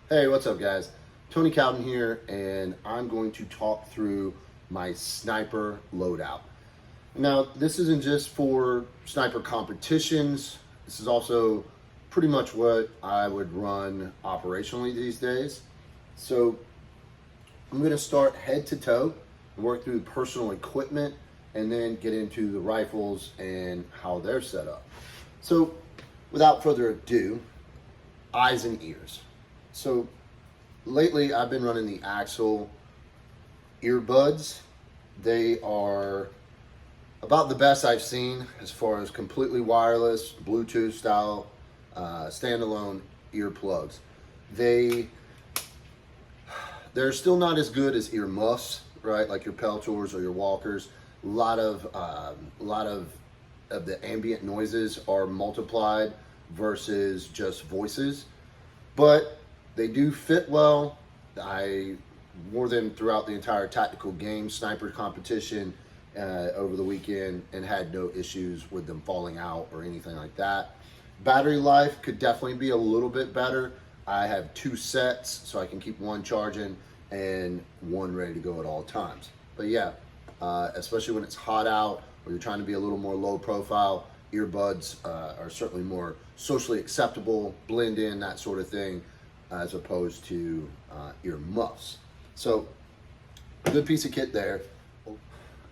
Hey, what's up guys? Tony Cowden here, and I'm going to talk through my sniper loadout. Now, this isn't just for sniper competitions. This is also pretty much what I would run operationally these days. So I'm going to start head to toe and work through personal equipment and then get into the rifles and how they're set up. So without further ado, eyes and ears. So lately I've been running the Axel earbuds. They are about the best I've seen as far as completely wireless, Bluetooth style, standalone earplugs. They're still not as good as ear muffs, right? Like your Peltors or your Walkers. A lot of the ambient noises are multiplied versus just voices, but they do fit well. I wore them throughout the entire tactical game sniper competition over the weekend and had no issues with them falling out or anything like that. Battery life could definitely be a little bit better. I have 2 sets, so I can keep one charging and one ready to go at all times. But yeah, especially when it's hot out or you're trying to be a little more low profile, earbuds are certainly more socially acceptable, blend in, that sort of thing, as opposed to ear muffs. So good piece of kit there.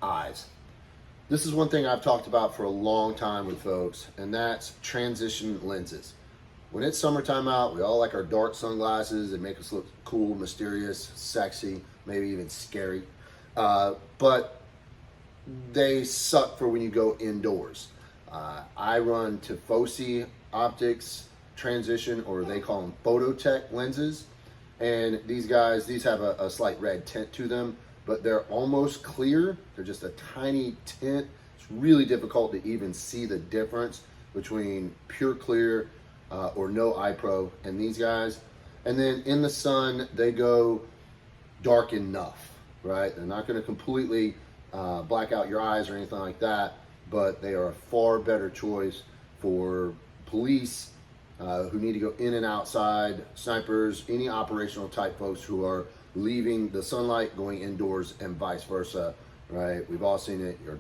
Eyes. This is one thing I've talked about for a long time with folks, and that's transition lenses. When it's summertime out, we all like our dark sunglasses. They make us look cool, mysterious, sexy, maybe even scary. But they suck for when you go indoors. I run Tifosi Optics transition, or they call them Phototech lenses. And these have a slight red tint to them, but they're almost clear. They're just a tiny tint. It's really difficult to even see the difference between pure clear or no eye pro and these guys. And then in the sun, they go dark enough, right? They're not going to completely black out your eyes or anything like that, but they are a far better choice for police who need to go in and outside, snipers, any operational type folks who are leaving the sunlight, going indoors, and vice versa, right? We've all seen it. Your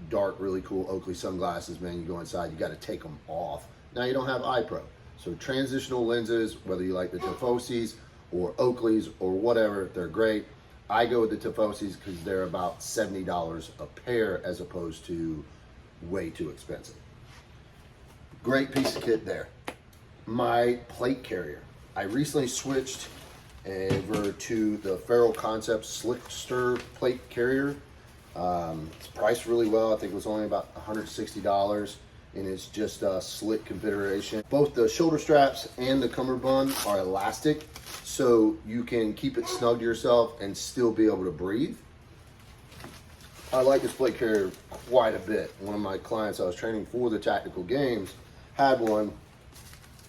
dark, really cool Oakley sunglasses, man, you go inside, you got to take them off. Now you don't have eye pro. So transitional lenses, whether you like the Tifosis or Oakleys or whatever, they're great. I go with the Tifosis because they're about $70 a pair as opposed to way too expensive. Great piece of kit there. My plate carrier. I recently switched over to the Feral Concepts Slickster plate carrier. It's priced really well. I think it was only about $160, and it's just a slit configuration. Both the shoulder straps and the cummerbund are elastic, so you can keep it snug to yourself and still be able to breathe. I like this plate carrier quite a bit. One of my clients I was training for the tactical games had one,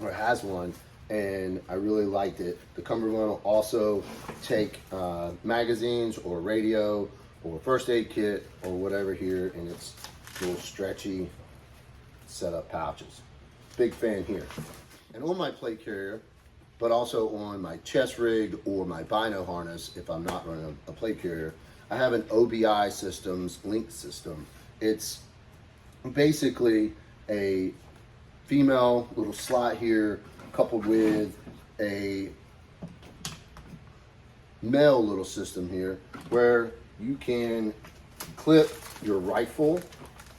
or has one, and I really liked it. The cummerbund will also take magazines or radio or first aid kit or whatever here, and it's little stretchy setup pouches. Big fan here. And on my plate carrier, but also on my chest rig or my bino harness, if I'm not running a plate carrier, I have an OBI Systems link system. It's basically a female little slot here coupled with a male little system here where you can clip your rifle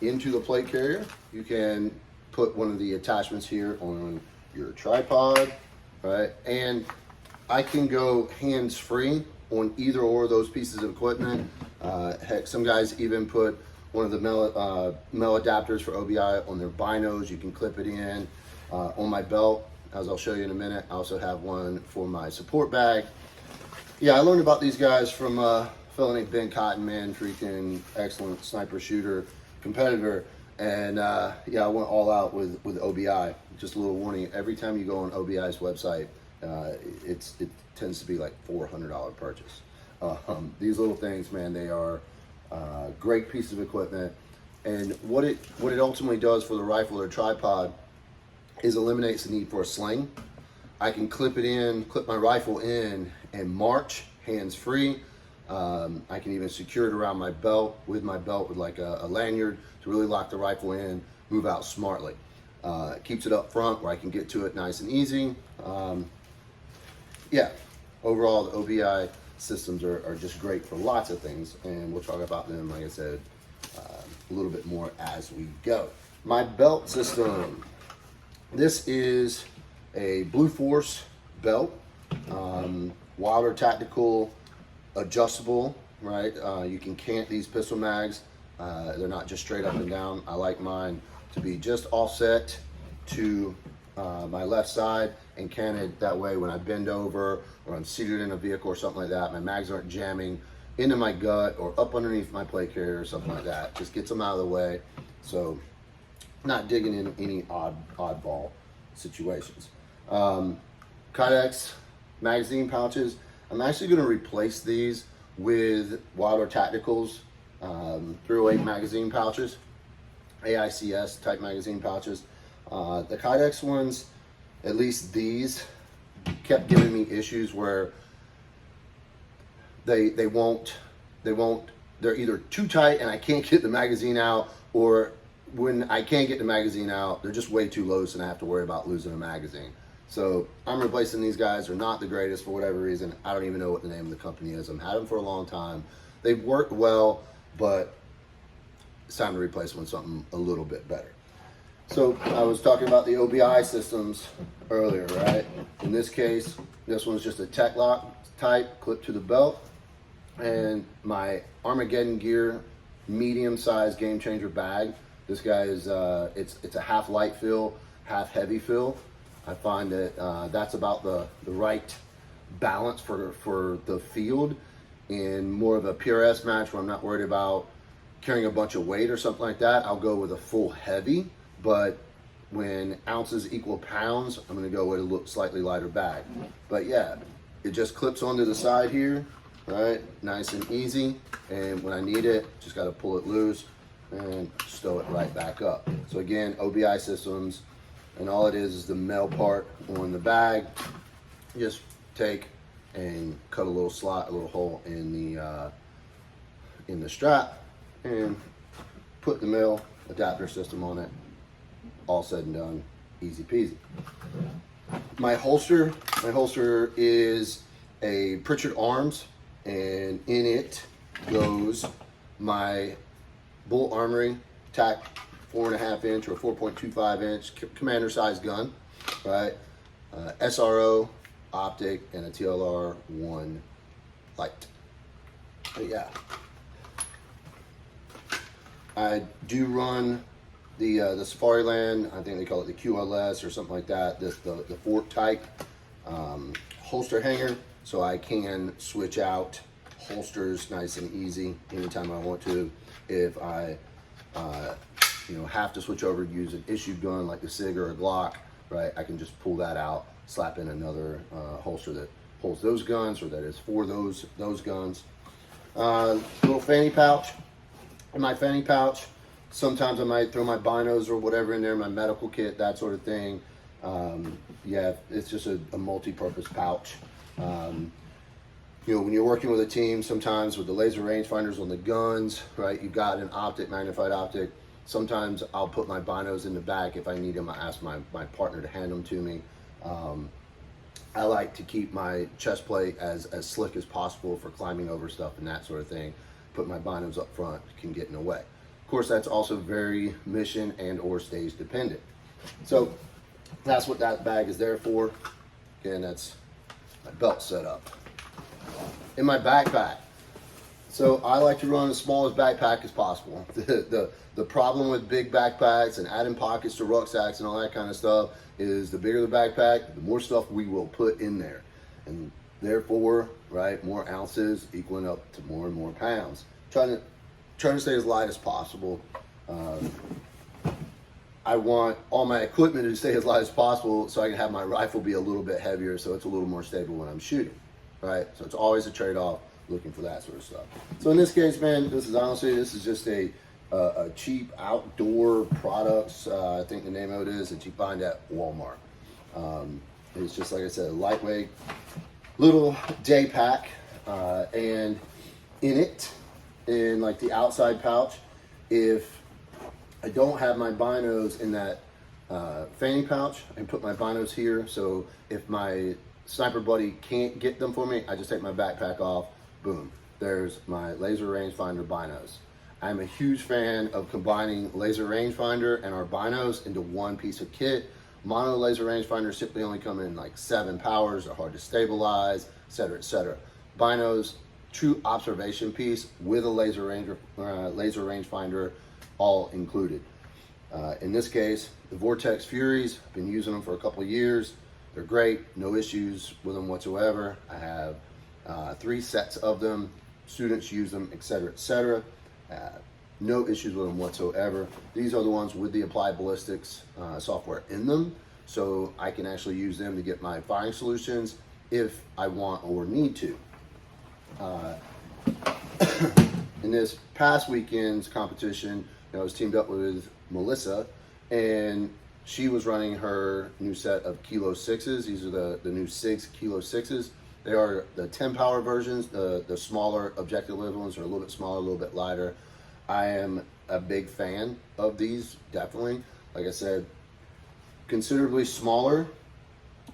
into the plate carrier. You can put one of the attachments here on your tripod, right? And I can go hands-free on either or of those pieces of equipment. Heck, some guys even put one of the male adapters for OBI on their binos. You can clip it in. On my belt, as I'll show you in a minute, I also have one for my support bag. Yeah, I learned about these guys from a fellow named Ben Cotton, man, freaking excellent sniper shooter, competitor. And yeah, I went all out with OBI. Just a little warning, every time you go on OBI's website, it tends to be like $400 purchase. These little things, man, they are great piece of equipment. And what it ultimately does for the rifle or tripod is eliminates the need for a sling. I can clip my rifle in and march hands free. I can even secure it around my belt with like a lanyard to really lock the rifle in, move out smartly. It keeps it up front where I can get to it nice and easy. Yeah, overall the OBI systems are just great for lots of things, and we'll talk about them, like I said, a little bit more as we go. My belt system. This is a Blue Force belt, Wilder Tactical adjustable, right? You can cant these pistol mags. They're not just straight up and down. I like mine to be just offset to my left side and canted that way when I bend over or I'm seated in a vehicle or something like that. My mags aren't jamming into my gut or up underneath my plate carrier or something like that. Just gets them out of the way. So not digging in any oddball situations. Kydex magazine pouches. I'm actually going to replace these with Wilder Tacticals 308 magazine pouches, AICS type magazine pouches. The Kydex ones, at least these, kept giving me issues where they're either too tight and I can't get the magazine out, or when I can't get the magazine out, they're just way too loose and I have to worry about losing a magazine. So I'm replacing these guys. They're not the greatest for whatever reason. I don't even know what the name of the company is. I've had them for a long time. They've worked well, but it's time to replace them with something a little bit better. So I was talking about the OBI systems earlier, right? In this case, this one's just a Tek-Lock type, clip to the belt. And my Armageddon Gear medium-sized Game Changer bag. This guy is, it's a half light fill, half heavy fill. I find that that's about the right balance for the field. In more of a PRS match where I'm not worried about carrying a bunch of weight or something like that, I'll go with a full heavy. But when ounces equal pounds, I'm gonna go with a slightly lighter bag. But yeah, it just clips onto the side here, right? Nice and easy. And when I need it, just gotta pull it loose and stow it right back up. So again, OBI systems, and all it is the metal part on the bag. Just take and cut a little slot, a little hole in the strap, and put the male adapter system on it. All said and done, easy peasy. My holster is a Pritchard Arms, and in it goes my Bull Armory TAC 4.5 inch or 4.25 inch commander size gun, right? SRO optic and a TLR 1 light. But yeah, I do run the Safariland. I think they call it the QLS or something like that. The fork type holster hanger, so I can switch out holsters nice and easy anytime I want to. If I have to switch over to use an issued gun like the SIG or a Glock, right, I can just pull that out, slap in another holster that holds those guns, or that is for those guns. Little fanny pouch. In my fanny pouch, sometimes I might throw my binos or whatever in there, my medical kit, that sort of thing. Yeah, it's just a multi-purpose pouch. When you're working with a team, sometimes with the laser rangefinders on the guns, right, you've got an optic, magnified optic. Sometimes I'll put my binos in the back if I need them. I ask my partner to hand them to me. I like to keep my chest plate as slick as possible for climbing over stuff and that sort of thing. Put my binos up front, can get in the way. Of course, that's also very mission and or stage dependent. So that's what that bag is there for. Again, that's my belt setup. In my backpack, so I like to run as small as backpack as possible. The problem with big backpacks and adding pockets to rucksacks and all that kind of stuff is the bigger the backpack, the more stuff we will put in there, and therefore, right, more ounces equaling up to more and more pounds. Trying to stay as light as possible. I want all my equipment to stay as light as possible so I can have my rifle be a little bit heavier so it's a little more stable when I'm shooting, right? So it's always a trade-off, looking for that sort of stuff. So in this case, man, this is just a cheap outdoor products. I think the name of it is that you find at Walmart. It's just, like I said, a lightweight little day pack. And in it, in like the outside pouch, if I don't have my binos in that fanny pouch, I can put my binos here. So if my sniper buddy can't get them for me, I just take my backpack off, boom, there's my laser rangefinder binos. I'm a huge fan of combining laser rangefinder and our binos into one piece of kit. Mono laser rangefinders typically only come in like 7 powers, are hard to stabilize, etc., etc. Binos, true observation piece with a laser rangefinder all included. In this case, the Vortex Furies, I've been using them for a couple of years. They're great, no issues with them whatsoever. I have 3 sets of them. Students use them, etc., etc. No issues with them whatsoever. These are the ones with the Applied Ballistics software in them, so I can actually use them to get my firing solutions if I want or need to. In this past weekend's competition, I was teamed up with Melissa, and she was running her new set of Kilo 6s. These are the new SIGs Kilo 6s. They are the 10 power versions. The smaller objective level ones are a little bit smaller, a little bit lighter. I am a big fan of these, definitely. Like I said, considerably smaller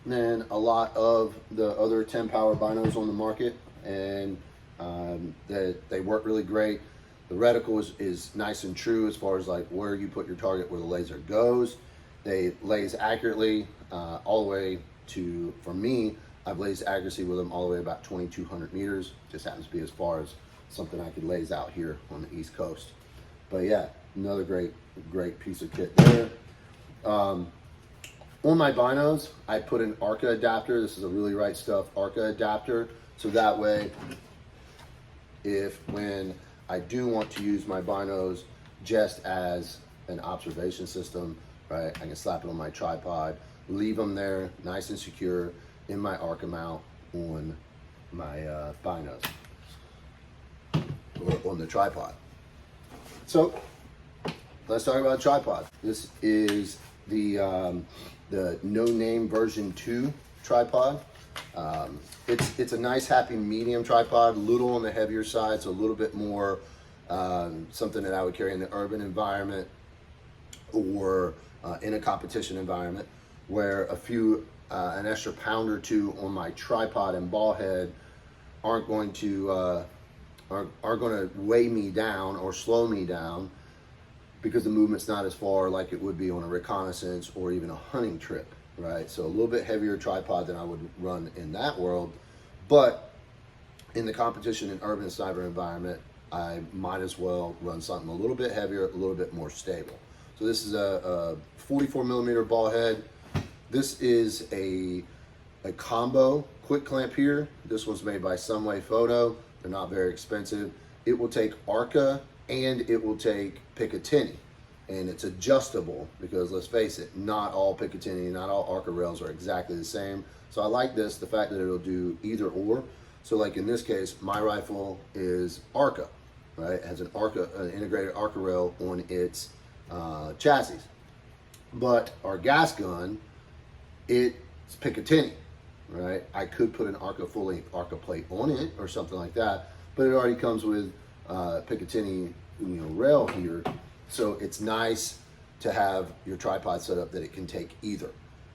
than a lot of the other 10 power binos on the market, and they work really great. The reticle is nice and true as far as like where you put your target, where the laser goes. They laze accurately all the way to, for me, I've lazed accuracy with them all the way about 2,200 meters. Just happens to be as far as something I could laze out here on the East Coast. But yeah, another great piece of kit there. On my binos, I put an ARCA adapter. This is a Really Right Stuff ARCA adapter. So that way, when I do want to use my binos just as an observation system, right, I can slap it on my tripod, leave them there nice and secure in my ARCA mount on my binos, or on the tripod. So let's talk about a tripod. This is the No Name version 2 tripod. It's a nice happy medium tripod, a little on the heavier side, so a little bit more something that I would carry in the urban environment or in a competition environment, where an extra pound or 2 on my tripod and ball head aren't going to weigh me down or slow me down, because the movement's not as far like it would be on a reconnaissance or even a hunting trip, right? So a little bit heavier tripod than I would run in that world, but in the competition and urban sniper environment, I might as well run something a little bit heavier, a little bit more stable. So this is a 44 millimeter ball head. This is a combo quick clamp here. This one's made by Sunway Photo. They're not very expensive. It will take ARCA and it will take Picatinny, and it's adjustable, because let's face it, not all Picatinny, not all ARCA rails are exactly the same. So I like this, the fact that it'll do either or. So like in this case, my rifle is ARCA, right? It has an integrated ARCA rail on its chassis. But our gas gun, it's Picatinny, right? I could put an ARCA full-length ARCA plate on it or something like that, but it already comes with Picatinny, rail here. So it's nice to have your tripod set up that it can take either.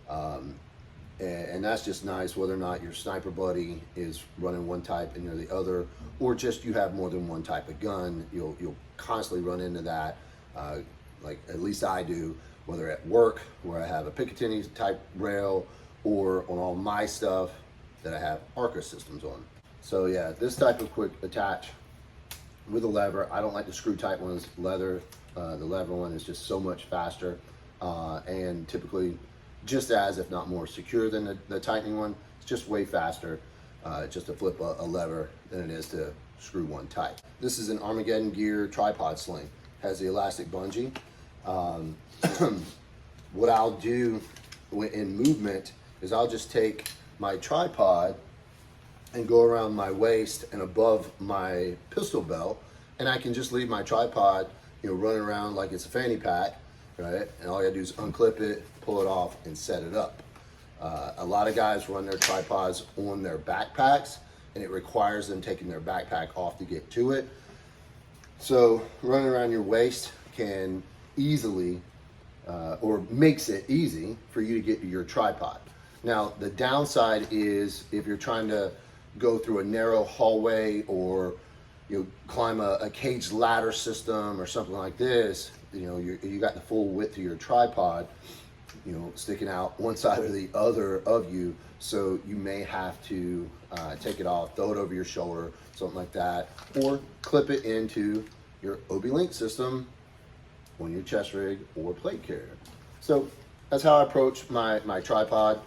And that's just nice, whether or not your sniper buddy is running one type and you're the other, or just you have more than one type of gun. You'll constantly run into that, like at least I do, whether at work where I have a Picatinny type rail, or on all my stuff that I have ARCA systems on. So yeah, this type of quick attach with a lever. I don't like the screw type ones, leather. The lever one is just so much faster, and typically just as, if not more secure than the tightening one. It's just way faster just to flip a lever than it is to screw one tight. This is an Armageddon Gear tripod sling. Has the elastic bungee. What I'll do in movement is I'll just take my tripod and go around my waist and above my pistol belt, and I can just leave my tripod, running around like it's a fanny pack, right? And all I gotta do is unclip it, pull it off, and set it up. A lot of guys run their tripods on their backpacks, and it requires them taking their backpack off to get to it. So running around your waist can easily, or makes it easy for you to get to your tripod. Now, the downside is if you're trying to go through a narrow hallway, or climb a caged ladder system or something like this, you got the full width of your tripod, sticking out one side or the other of you. So you may have to take it off, throw it over your shoulder, something like that, or clip it into your OB-Link system on your chest rig or plate carrier. So that's how I approach my tripod.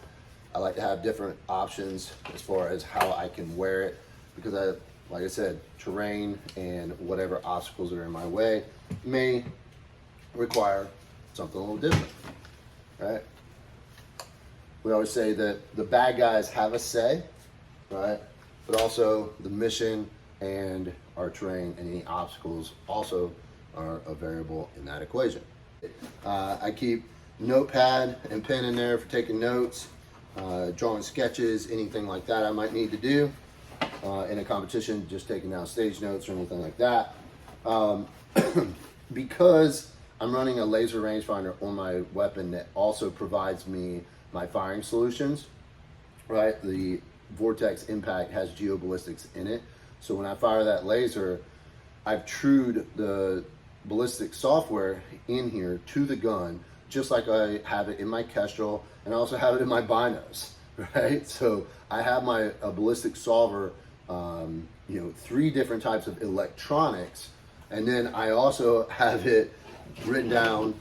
I like to have different options as far as how I can wear it, because like I said, terrain and whatever obstacles are in my way may require something a little different, right? We always say that the bad guys have a say, right? But also the mission and our terrain and any obstacles also are a variable in that equation. I keep notepad and pen in there for taking notes, drawing sketches, anything like that I might need to do in a competition, just taking down stage notes or anything like that. Because I'm running a laser rangefinder on my weapon that also provides me my firing solutions, right? The Vortex Impact has geoballistics in it. So when I fire that laser, I've trued the ballistic software in here to the gun, just like I have it in my Kestrel, and I also have it in my binos, right? So I have a ballistic solver, 3 different types of electronics, and then I also have it written down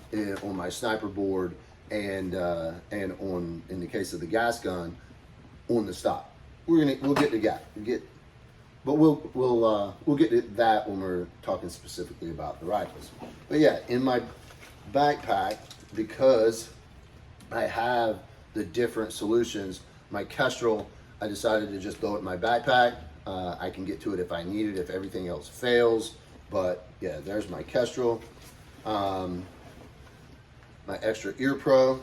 on my sniper board, and on, in the case of the gas gun, on the stock. We'll get to that. But we'll get to that when we're talking specifically about the rifles. But yeah, in my backpack, because I have the different solutions, my Kestrel, I decided to just throw it in my backpack. I can get to it if I need it, if everything else fails. But yeah, there's my Kestrel. My extra ear pro.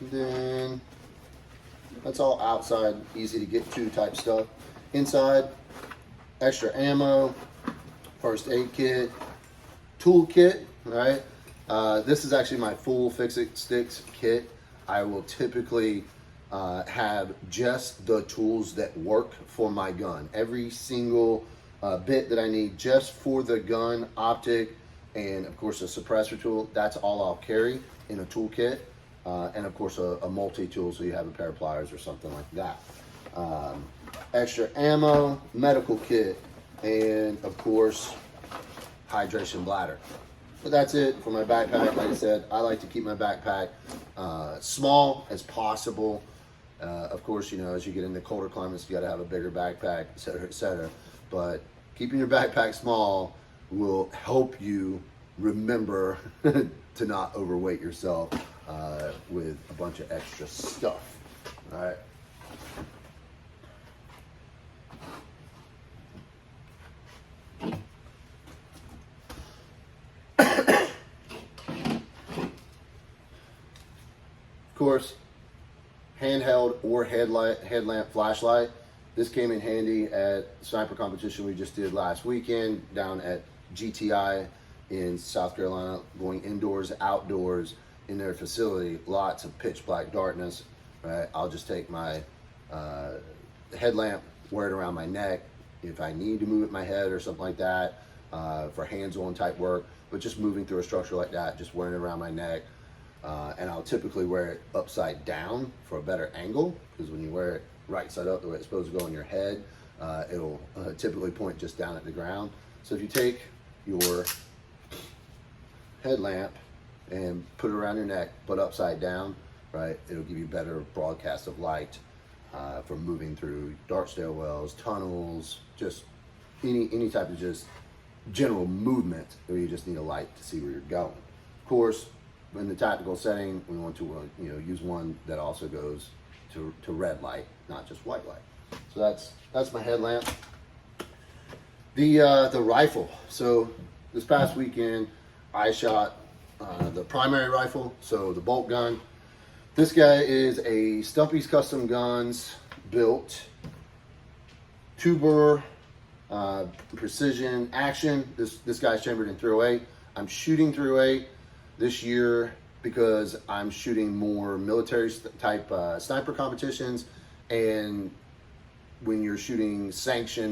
And then that's all outside, easy to get to type stuff. Inside, extra ammo, first aid kit, tool kit, right? This is actually my full Fix-It Sticks kit. I will typically have just the tools that work for my gun. Every single bit that I need just for the gun, optic, and of course a suppressor tool, that's all I'll carry in a tool kit. And of course a multi-tool, so you have a pair of pliers or something like that. Extra ammo, medical kit, and of course hydration bladder. But that's it for my backpack. Like I said, I like to keep my backpack small as possible. Of course, as you get into colder climates, you got to have a bigger backpack, et cetera, et cetera. But keeping your backpack small will help you remember to not overweight yourself with a bunch of extra stuff. All right. Of course, handheld or headlamp flashlight. This came in handy at sniper competition we just did last weekend down at GTI in South Carolina, going indoors, outdoors in their facility. Lots of pitch black darkness, right? I'll just take my headlamp, wear it around my neck if I need to move it my head or something like that, for hands-on type work. But just moving through a structure like that, just wearing it around my neck. And I'll typically wear it upside down for a better angle, because when you wear it right side up, the way it's supposed to go on your head, it'll typically point just down at the ground. So if you take your headlamp and put it around your neck, but upside down, right, it'll give you better broadcast of light for moving through dark stairwells, tunnels, just any type of just general movement where you just need a light to see where you're going. Of course, in the tactical setting, we want to use one that also goes to red light, not just white light. So that's my headlamp. The rifle. So this past weekend, I shot the primary rifle, so the bolt gun. This guy is a Stumpy's Custom Guns built tuber precision action. This guy's chambered in .308. I'm shooting .308 this year because I'm shooting more military type sniper competitions, and when you're shooting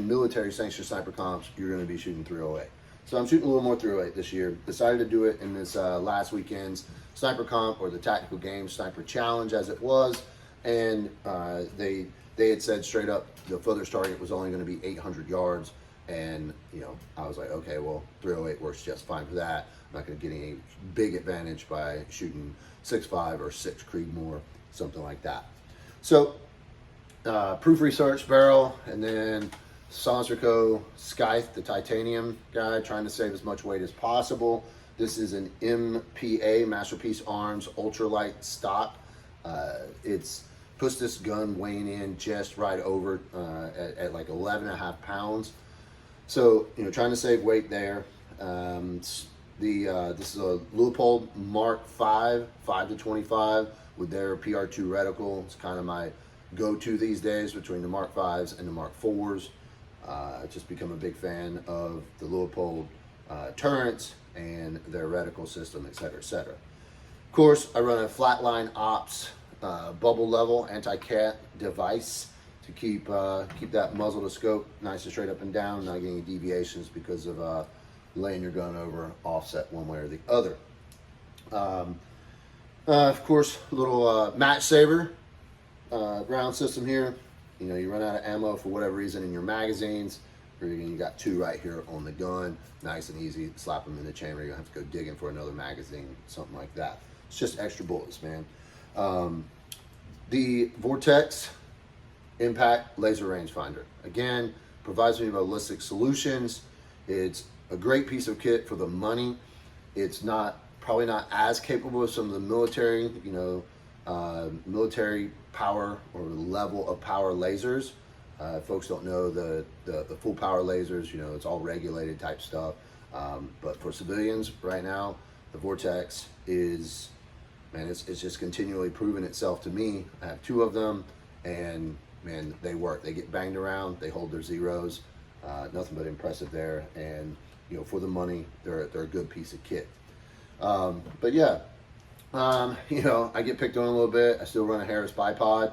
military sanctioned sniper comps, you're going to be shooting .308. So I'm shooting a little more .308 this year. Decided to do it in this last weekend's sniper comp, or the Tactical Games Sniper Challenge as it was, and they had said straight up the furthest target was only going to be 800 yards, and I was like, okay, well, .308 works just fine for that. I'm not going to get any big advantage by shooting 6.5 or 6 Creedmoor, something like that. So Proof Research barrel, and then Sonsrico Scythe, the titanium guy, trying to save as much weight as possible. This is an MPA, Masterpiece Arms, ultralight stock. It's puts this gun weighing in just right over at like 11.5 pounds. So, trying to save weight there. This is a Leupold Mark 5 to 25 with their PR2 reticle. It's kind of my go-to these days between the Mark 5s and the Mark 4s. Just become a big fan of the Leupold turrets and their reticle system, etc., etc. Of course, I run a Flatline Ops bubble level anti-cat device to keep that muzzle to scope nice and straight up and down, not getting any deviations because of laying your gun over offset one way or the other. Of course, a little match saver round system here. You run out of ammo for whatever reason in your magazines, or you got 2 right here on the gun, nice and easy, slap them in the chamber. You don't have to go digging for another magazine, something like that. It's just extra bullets, man. The Vortex Impact Laser Rangefinder, again, provides me ballistic solutions. It's a great piece of kit for the money. It's probably not as capable as some of the military, military power or level of power lasers. Folks don't know the full power lasers, it's all regulated type stuff. But for civilians right now, the Vortex is, man, it's just continually proven itself to me. I have 2 of them, and man, they work. They get banged around, they hold their zeros. Nothing but impressive there. And for the money, they're a good piece of kit. But yeah, I get picked on a little bit. I still run a Harris bipod.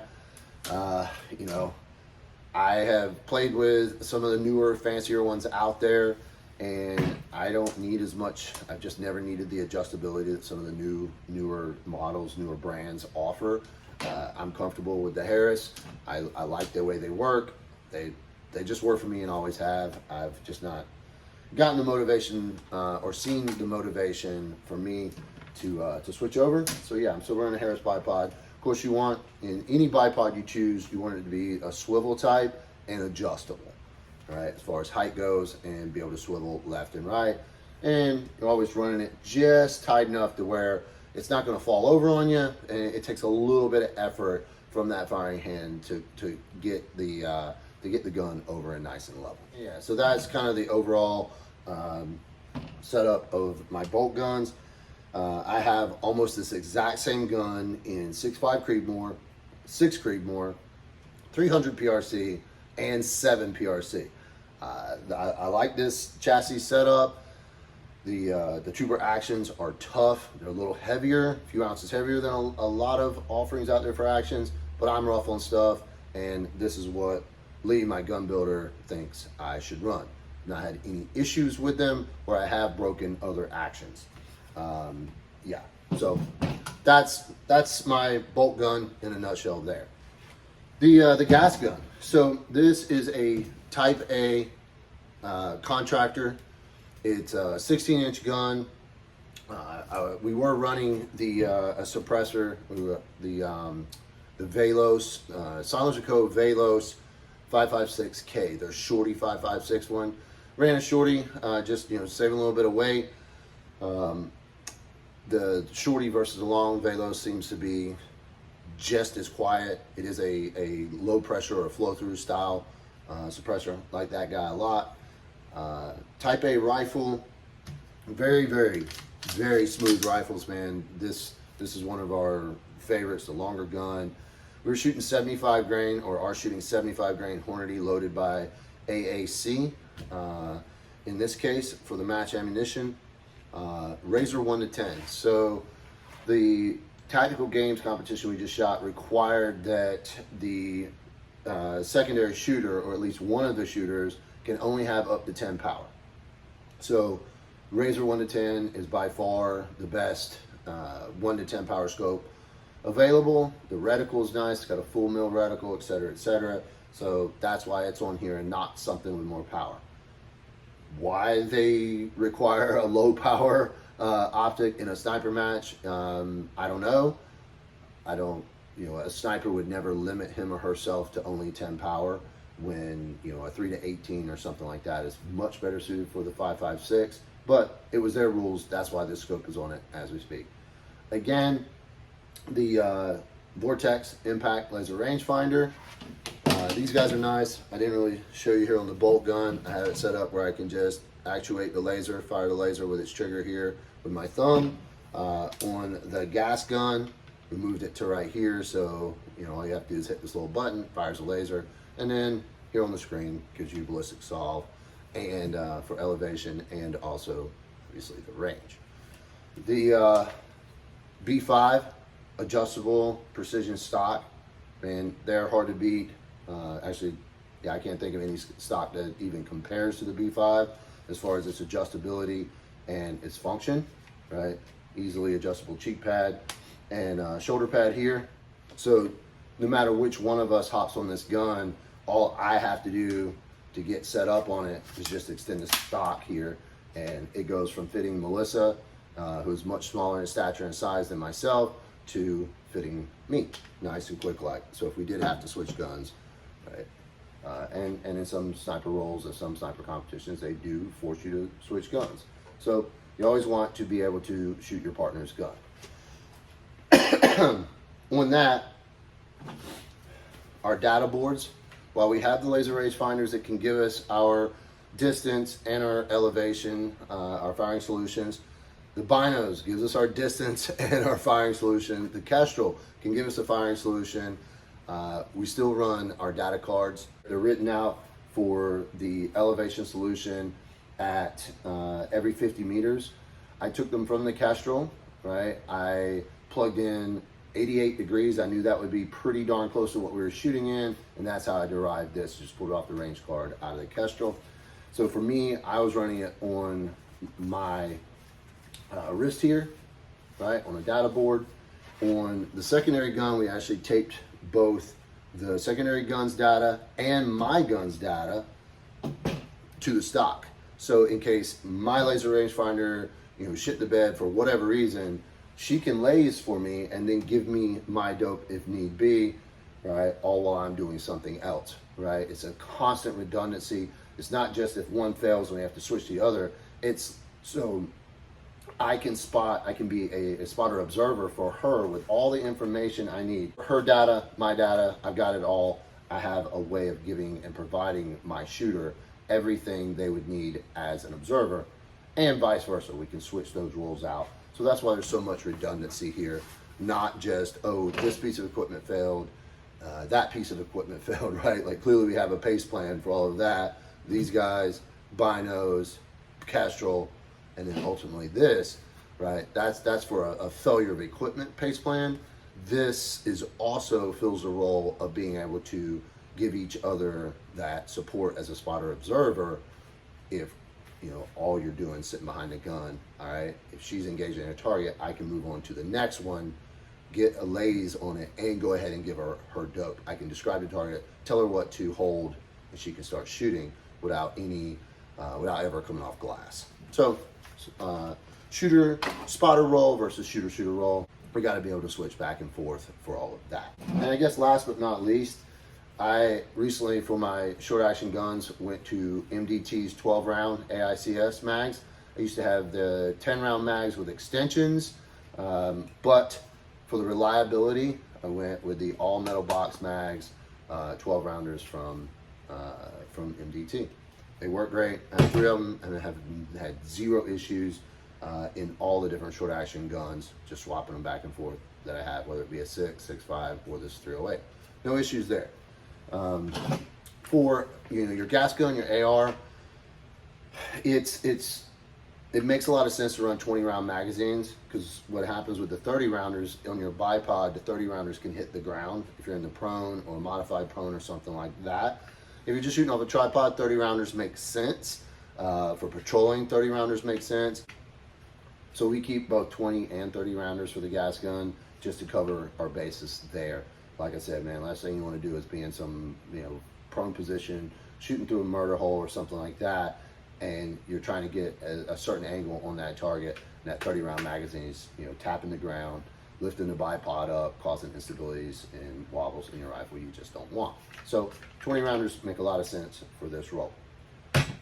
I have played with some of the newer, fancier ones out there, and I don't need as much. I've just never needed the adjustability that some of the newer models, newer brands offer. I'm comfortable with the Harris. I like the way they work. They just work for me and always have. I've just not gotten the motivation or seen the motivation for me to switch over. So yeah, I'm still running a Harris bipod. Of course, you want, in any bipod you choose, you want it to be a swivel type and adjustable, right? As far as height goes, and be able to swivel left and right. And you're always running it just tight enough to where it's not gonna fall over on you, and it takes a little bit of effort from that firing hand to get the gun over and nice and level. Yeah, so that's kind of the overall setup of my bolt guns. I have almost this exact same gun in 6.5 Creedmoor, 6 Creedmoor, 300 PRC, and 7 PRC. I like this chassis setup. The tuber actions are tough. They're a little heavier, a few ounces heavier than a lot of offerings out there for actions, but I'm ruffling stuff, and this is what Lee, my gun builder, thinks I should run. Not had any issues with them where I have broken other actions. Yeah, so that's my bolt gun in a nutshell there. The gas gun. So this is a Type A contractor. It's a 16-inch gun. We were running a suppressor, the Velos, Sonsrico Velos 556K. Their Shorty 556 one. Ran a Shorty, just saving a little bit of weight. The Shorty versus the long Velos seems to be just as quiet. It is a low pressure or flow through style suppressor. Like that guy a lot. Type A rifle, very, very, very smooth rifles, man. This is one of our favorite. It's the longer gun. We were shooting 75 grain, or are shooting 75 grain Hornady loaded by AAC. In this case, for the match ammunition, Razor 1 to 10. So the tactical games competition we just shot required that the secondary shooter, or at least one of the shooters, can only have up to 10 power. So Razor 1 to 10 is by far the best 1 to 10 power scope available. The reticle is nice, it's got a full mil reticle, etc., etc. So that's why it's on here and not something with more power. Why they require a low power optic in a sniper match, I don't know. A sniper would never limit him or herself to only 10 power when, a 3 to 18 or something like that is much better suited for the 5.56. But it was their rules. That's why this scope is on it as we speak. Again, the Vortex Impact Laser Rangefinder. These guys are nice. I didn't really show you here on the bolt gun. I have it set up where I can just actuate the laser, fire the laser with its trigger here with my thumb. On the gas gun, we moved it to right here, so all you have to do is hit this little button, fires a laser, and then here on the screen gives you ballistic solve and for elevation, and also obviously the range. The B5 adjustable precision stock, and they're hard to beat. Actually, I can't think of any stock that even compares to the B5 as far as its adjustability and its function, right? Easily adjustable cheek pad and shoulder pad here. So no matter which one of us hops on this gun, all I have to do to get set up on it is just extend the stock here, and it goes from fitting Melissa, who's much smaller in stature and size than myself, to fitting me, nice and quick like. So if we did have to switch guns, right? And in some sniper roles and some sniper competitions, they do force you to switch guns. So you always want to be able to shoot your partner's gun. On that, our data boards, while we have the laser rangefinders that can give us our distance and our elevation, our firing solutions, the binos gives us our distance and our firing solution. The Kestrel can give us a firing solution. We still run our data cards. They're written out for the elevation solution at every 50 meters. I took them from the Kestrel, right? I plugged in 88 degrees. I knew that would be pretty darn close to what we were shooting in, and that's how I derived this. Just pulled off the range card out of the Kestrel. So for me, I was running it on my wrist here, right, on a data board. On the secondary gun, we actually taped both the secondary gun's data and my gun's data to the stock. So in case my laser rangefinder, shit the bed for whatever reason, she can laze for me and then give me my dope if need be, right, all while I'm doing something else, right? It's a constant redundancy. It's not just if one fails and we have to switch to the other. It's so I can be a spotter observer for her with all the information I need. Her data, my data, I've got it all. I have a way of giving and providing my shooter everything they would need as an observer, and vice versa. We can switch those roles out. So that's why there's so much redundancy here. Not just, oh, this piece of equipment failed, that piece of equipment failed, right? Like clearly we have a pace plan for all of that. These guys, binos, Kestrel, and then ultimately this, right? That's for a failure of equipment pace plan. This is also fills the role of being able to give each other that support as a spotter observer. If all you're doing is sitting behind a gun, all right? If she's engaging a target, I can move on to the next one, get a laze on it, and go ahead and give her dope. I can describe the target, tell her what to hold, and she can start shooting without without ever coming off glass. So shooter spotter roll versus shooter roll. We got to be able to switch back and forth for all of that. And I guess last but not least, I recently, for my short action guns, went to MDT's 12 round AICS mags. I used to have the 10 round mags with extensions, but for the reliability, I went with the all metal box mags, 12 rounders from MDT. They work great. I have 3 of them and I have had 0 issues in all the different short action guns, just swapping them back and forth. that I have, whether it be a 6.5 or this 308. No issues there. For your gas gun, your AR, it makes a lot of sense to run 20 round magazines, because what happens with the 30 rounders on your bipod, the 30 rounders can hit the ground if you're in the prone or modified prone or something like that. If you're just shooting off a tripod, 30 rounders makes sense. For patrolling, 30 rounders make sense. So we keep both 20 and 30 rounders for the gas gun, just to cover our bases there. Like I said, man, last thing you want to do is be in some prone position, shooting through a murder hole or something like that, and you're trying to get a certain angle on that target, and that 30 round magazine is tapping the ground, lifting the bipod up, causing instabilities and wobbles in your rifle you just don't want. So 20 rounders make a lot of sense for this role.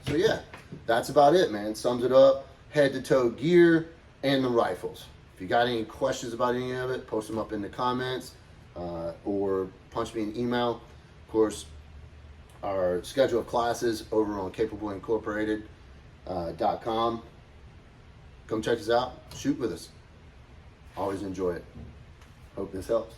So yeah, that's about it, man. Sums it up. Head to toe gear and the rifles. If you got any questions about any of it, post them up in the comments, or punch me an email. Of course, our schedule of classes over on capableincorporated.com. Come check us out. Shoot with us. Always enjoy it. Hope this helps.